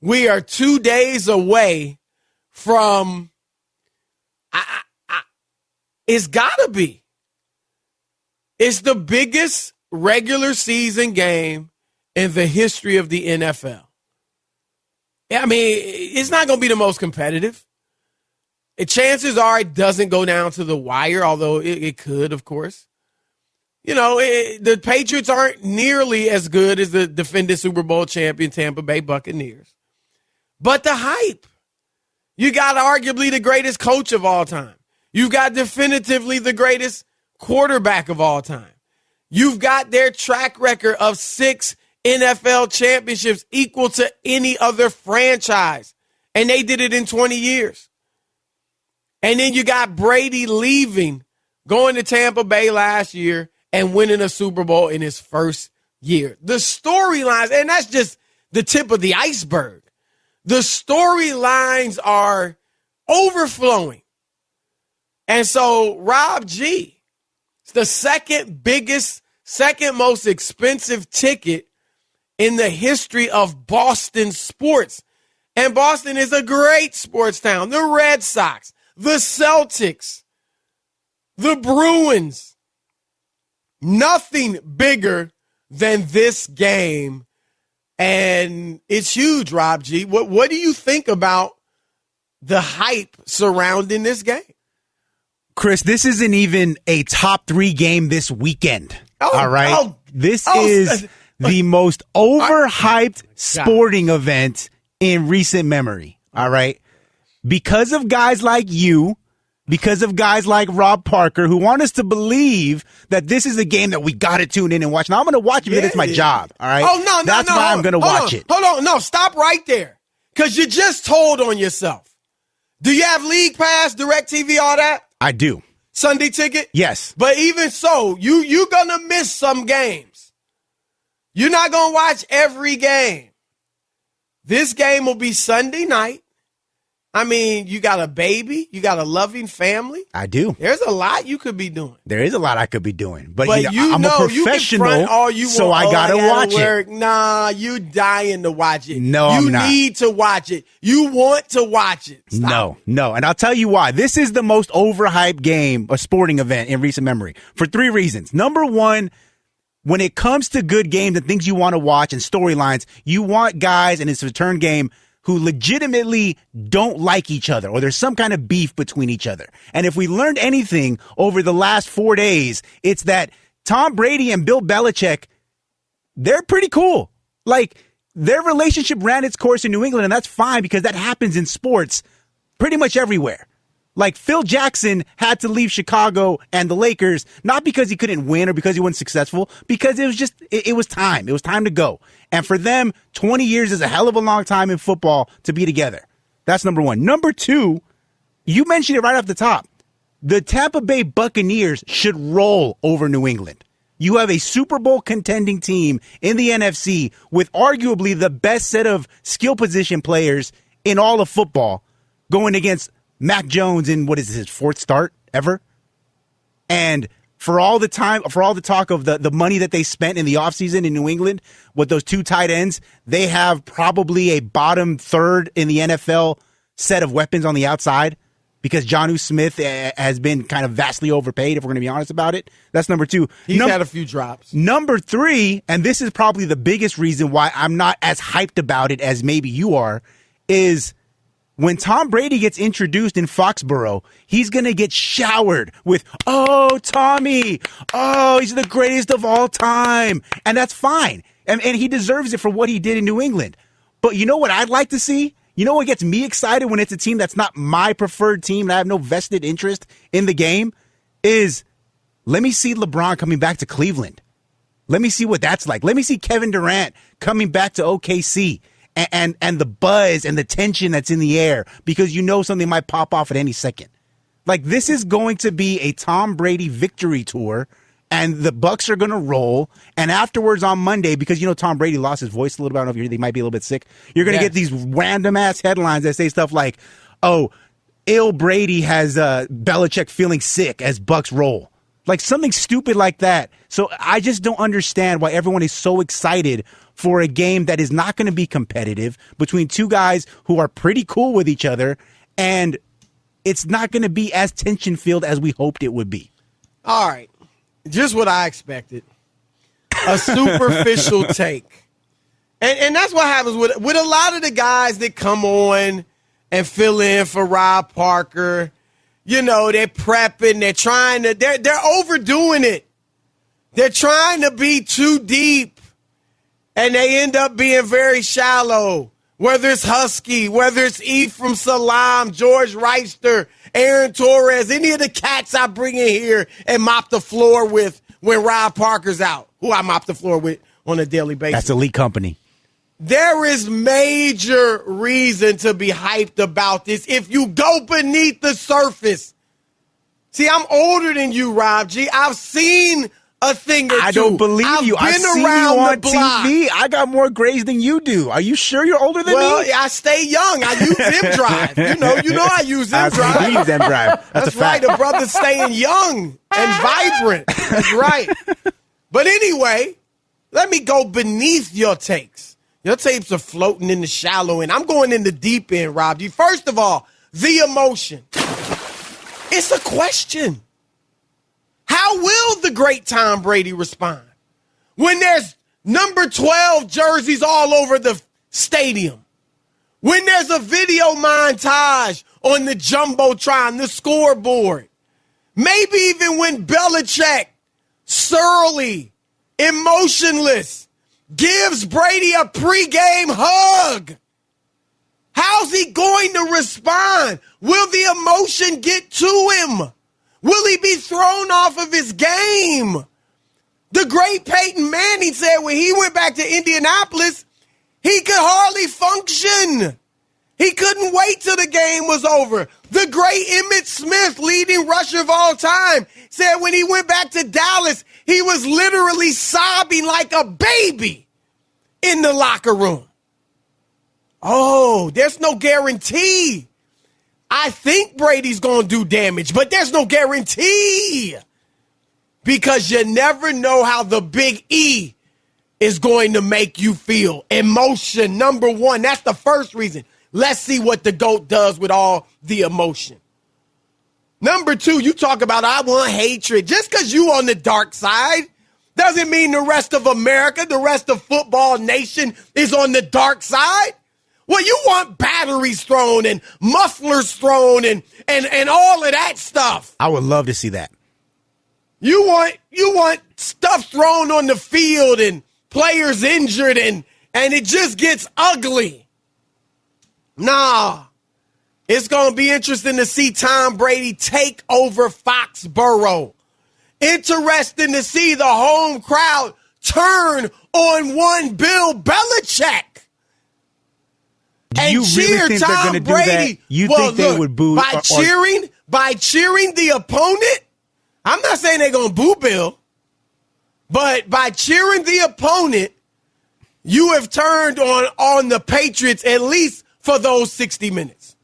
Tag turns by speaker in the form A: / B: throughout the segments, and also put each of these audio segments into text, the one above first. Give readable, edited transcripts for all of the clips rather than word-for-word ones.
A: we are 2 days away from, it's got to be. It's the biggest regular season game in the history of the NFL. I mean, it's not going to be the most competitive. Chances are it doesn't go down to the wire, although it could, of course. You know, the Patriots aren't nearly as good as the defending Super Bowl champion Tampa Bay Buccaneers. But the hype. You got arguably the greatest coach of all time. You've got definitively the greatest quarterback of all time. You've got their track record of 6 NFL championships equal to any other franchise. And they did it in 20 years. And then you got Brady leaving, going to Tampa Bay last year and winning a Super Bowl in his first year. The storylines, and that's just the tip of the iceberg. The storylines are overflowing. And so Rob G, it's the second most expensive ticket in the history of Boston sports. And Boston is a great sports town. The Red Sox, the Celtics, the Bruins. Nothing bigger than this game. And it's huge, Rob G. What do you think about the hype surrounding this game?
B: Chris, this isn't even a top 3 game this weekend. All right? This is the most overhyped sporting event in recent memory. All right? Because of guys like you, because of guys like Rob Parker, who want us to believe that this is a game that we got to tune in and watch. Now, I'm going to watch it because it's my job. All right?
A: Oh, no.
B: That's why I'm going to watch it.
A: Hold on. No, stop right there. Because you just told on yourself. Do you have League Pass, DirecTV, all that?
B: I do.
A: Sunday ticket?
B: Yes.
A: But even so, you're going to miss some games. You're not going to watch every game. This game will be Sunday night. I mean, you got a baby. You got a loving family.
B: I do.
A: There's a lot you could be doing.
B: There is a lot I could be doing. But
A: I'm
B: a professional, so I got to watch it.
A: Nah, you dying to watch it.
B: No, I'm not.
A: You need to watch it. You want to watch it. Stop.
B: No. And I'll tell you why. This is the most overhyped game, a sporting event in recent memory, for 3 reasons. Number one, when it comes to good games and things you want to watch and storylines, you want guys, and it's a return game, who legitimately don't like each other or there's some kind of beef between each other. And if we learned anything over the last 4 days, it's that Tom Brady and Bill Belichick, they're pretty cool. Like, their relationship ran its course in New England, and that's fine because that happens in sports pretty much everywhere. Like, Phil Jackson had to leave Chicago and the Lakers, not because he couldn't win or because he wasn't successful, because it was just, it was time. It was time to go. And for them, 20 years is a hell of a long time in football to be together. That's number one. Number two, you mentioned it right off the top. The Tampa Bay Buccaneers should roll over New England. You have a Super Bowl contending team in the NFC with arguably the best set of skill position players in all of football going against Mac Jones in, what is his 4th start ever? And for all the talk of the money that they spent in the offseason in New England with those 2 tight ends, they have probably a bottom 3rd in the NFL set of weapons on the outside because Jonnu Smith has been kind of vastly overpaid, if we're going to be honest about it. That's number 2.
A: He's had a few drops.
B: Number 3, and this is probably the biggest reason why I'm not as hyped about it as maybe you are, is when Tom Brady gets introduced in Foxborough, he's going to get showered with, oh, Tommy, oh, he's the greatest of all time. And that's fine. And he deserves it for what he did in New England. But you know what I'd like to see? You know what gets me excited when it's a team that's not my preferred team and I have no vested interest in the game? Is let me see LeBron coming back to Cleveland. Let me see what that's like. Let me see Kevin Durant coming back to OKC. And the buzz and the tension that's in the air because you know something might pop off at any second. Like, this is going to be a Tom Brady victory tour, and the Bucs are going to roll. And afterwards on Monday, because you know Tom Brady lost his voice a little bit, I don't know if they might be a little bit sick, you're going to get these random-ass headlines that say stuff like, oh, ill Brady has Belichick feeling sick as Bucs roll. Like something stupid like that. So I just don't understand why everyone is so excited for a game that is not going to be competitive between two guys who are pretty cool with each other, and it's not going to be as tension-filled as we hoped it would be.
A: All right. Just what I expected. A superficial take. And that's what happens with a lot of the guys that come on and fill in for Rob Parker. You know, they're prepping, they're overdoing it. They're trying to be too deep, and they end up being very shallow. Whether it's Husky, whether it's Ephraim Salam, George Reister, Aaron Torres, any of the cats I bring in here and mop the floor with when Rob Parker's out, who I mop the floor with on a daily basis.
B: That's elite company.
A: There is major reason to be hyped about this if you go beneath the surface. See, I'm older than you, Rob G. I've seen a thing or two.
B: I don't believe you. I've seen you on TV. I got more grades than you do. Are you sure you're older than me?
A: Well, I stay young. I use M-Drive. You know I use M-Drive.
B: You use M-Drive.
A: That's right. The brother's staying young and vibrant. That's right. But anyway, let me go beneath your takes. Your tapes are floating in the shallow end. I'm going in the deep end, Rob G. First of all, the emotion. It's a question. How will the great Tom Brady respond when there's number 12 jerseys all over the stadium? When there's a video montage on the Jumbotron, the scoreboard? Maybe even when Belichick, surly, emotionless, gives Brady a pregame hug. How's he going to respond? Will the emotion get to him? Will he be thrown off of his game? The great Peyton Manning said when he went back to Indianapolis, he could hardly function. He couldn't wait till the game was over. The great Emmitt Smith, leading rusher of all time, said when he went back to Dallas, he was literally sobbing like a baby in the locker room. Oh, there's no guarantee. I think Brady's going to do damage, but there's no guarantee because you never know how the big E is going to make you feel. Emotion, number one. That's the first reason. Let's see what the GOAT does with all the emotion. Number two, you talk about I want hatred. Just because you on the dark side doesn't mean the rest of America, the rest of football nation is on the dark side. Well, you want batteries thrown and mufflers thrown and all of that stuff.
B: I would love to see that.
A: You want stuff thrown on the field and players injured and it just gets ugly. Nah. It's going to be interesting to see Tom Brady take over Foxborough. Interesting to see the home crowd turn on one Bill Belichick.
B: Do you really think they're going to do that? You think they would boo?
A: By cheering the opponent? I'm not saying they're going to boo Bill, but by cheering the opponent, you have turned on the Patriots at least for those 60 minutes.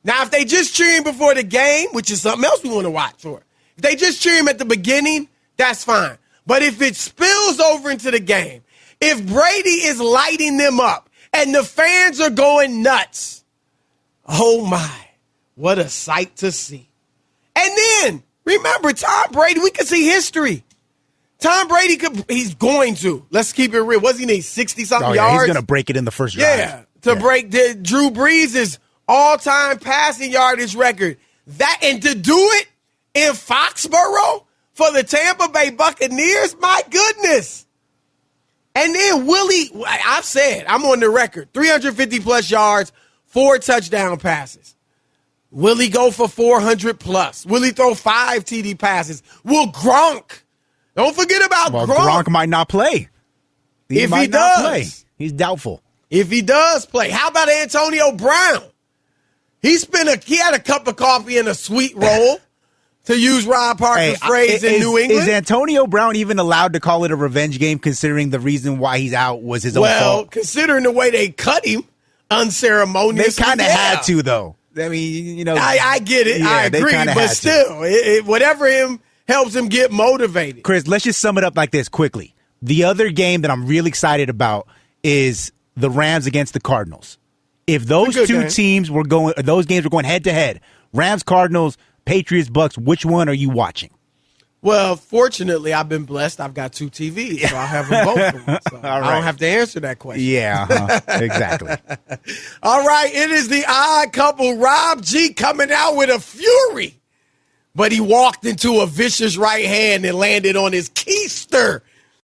A: Now, if they just cheer him before the game, which is something else we want to watch for, if they just cheer him at the beginning, that's fine. But if it spills over into the game, if Brady is lighting them up, and the fans are going nuts. Oh, my. What a sight to see. And then, remember, Tom Brady, we can see history. Tom Brady, he's going to. Let's keep it real. Wasn't he 60-something yards?
B: He's going to break it in the first drive.
A: Break Drew Brees' all-time passing yardage record. And to do it in Foxborough for the Tampa Bay Buccaneers, my goodness. And then Willie, I've said, I'm on the record, 350-plus yards, 4 touchdown passes. Will he go for 400-plus? Will he throw 5 TD passes? Will Gronk? Don't forget about Gronk.
B: Gronk might not play.
A: If he does.
B: He's doubtful.
A: If he does play. How about Antonio Brown? He had a cup of coffee and a sweet roll. To use Rob Parker's phrase in New England.
B: Is Antonio Brown even allowed to call it a revenge game considering the reason why he's out was his own fault?
A: Well, considering the way they cut him unceremoniously.
B: They kind of had to, though. I mean,
A: I get it. Yeah, I agree. But still, whatever helps him get motivated.
B: Chris, let's just sum it up like this quickly. The other game that I'm really excited about is the Rams against the Cardinals. If those two teams were going, those games were going head to head, Rams, Cardinals, Patriots, Bucks, which one are you watching?
A: Well, fortunately, I've been blessed. I've got 2 TVs, so I have them both. So I don't have to answer that question.
B: Yeah, exactly.
A: All right, it is the odd couple. Rob G coming out with a fury, but he walked into a vicious right hand and landed on his keister